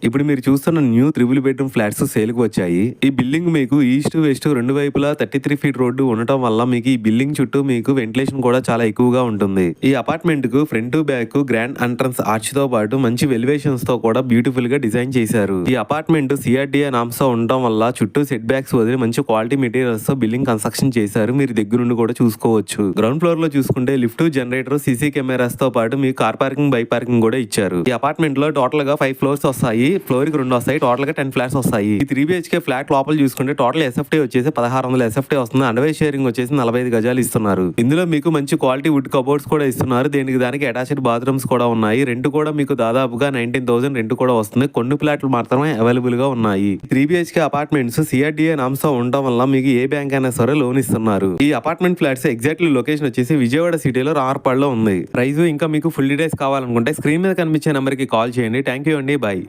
ఇప్పుడు మీరు చూస్తున్న న్యూ త్రిబుల్ బెడ్రూమ్ ఫ్లాట్స్ సేల్కి వచ్చాయి. ఈ బిల్డింగ్ మీకు ఈస్ట్ వెస్ట్ రెండు వైపులా 33 ఫీట్ రోడ్డు ఉండటం వల్ల మీకు ఈ బిల్డింగ్ చుట్టూ మీకు వెంటిలేషన్ కూడా చాలా ఎక్కువగా ఉంటుంది. ఈ అపార్ట్మెంట్ కు front back grand entrance arch తో పాటు మంచి వెలివేషన్స్ తో కూడా బ్యూటిఫుల్ గా డిజైన్ చేశారు. ఈ అపార్ట్మెంట్ సిఆర్డిఏ నామ్స్ తో ఉండటం వల్ల చుట్టూ సెట్ బ్యాక్స్ వదిలి మంచి క్వాలిటీ మెటీరియల్స్ తో బిల్డింగ్ కన్స్ట్రక్షన్ చేశారు. మీరు దగ్గర నుండి కూడా చూసుకోవచ్చు. గ్రౌండ్ ఫ్లోర్ లో చూసుకుంటే లిఫ్ట్, జనరేటర్, సీసీ కెమెరాస్ తో పాటు మీకు కార్ పార్కింగ్, బైక్ పార్కింగ్ కూడా ఇచ్చారు. ఈ అపార్ట్మెంట్ లో టోటల్ గా 5 ఫ్లోర్స్ వస్తాయి. ఫ్లోర్ కి 2 వస్తాయి. టోటల్ గా 10 ఫ్లాట్స్ వస్తాయి. ఈ 3 BHK ఫ్లాట్ లోపల చూసుకుంటే టోటల్ ఎస్ఎఫ్టీ వచ్చేసి 1600 ఎస్ఎఫ్టీ వస్తుంది. అండర్వే షేరింగ్ వచ్చేసి 45 గజాలు ఇస్తున్నారు. ఇందులో మీకు మంచి క్వాలిటీ వుడ్ కబోర్డ్స్ కూడా ఇస్తున్నారు. దానికి అటాచ్డ్ బాత్రూమ్స్ కూడా ఉన్నాయి. రెంట్ కూడా మీకు దాదాపుగా 19,000 రెంట్ కూడా వస్తుంది. కొన్ని ఫ్లాట్లు మాత్రమే అవైలబుల్ గా ఉన్నాయి. 3 BHK అపార్ట్మెంట్స్ సిఆర్డిఏ నామ్స్ ఉండడం వల్ల మీకు ఏ బ్యాంక్ అయినా సరే లోన్ ఇస్తున్నారు. ఈ అపార్ట్మెంట్ ఫ్లాట్స్ ఎగ్జాక్ట్లీ లొకేషన్ వచ్చేసి విజయవాడ సిటీలో రార్పాడ్లో ఉంది. ప్రైస్ ఇంకా మీకు ఫుల్ డీటెయిల్స్ కావాలనుకుంటే స్క్రీన్ మీద కనిపించే నెంబర్ కి కాల్ చేయండి. థ్యాంక్ యూ అండి. బాయ్.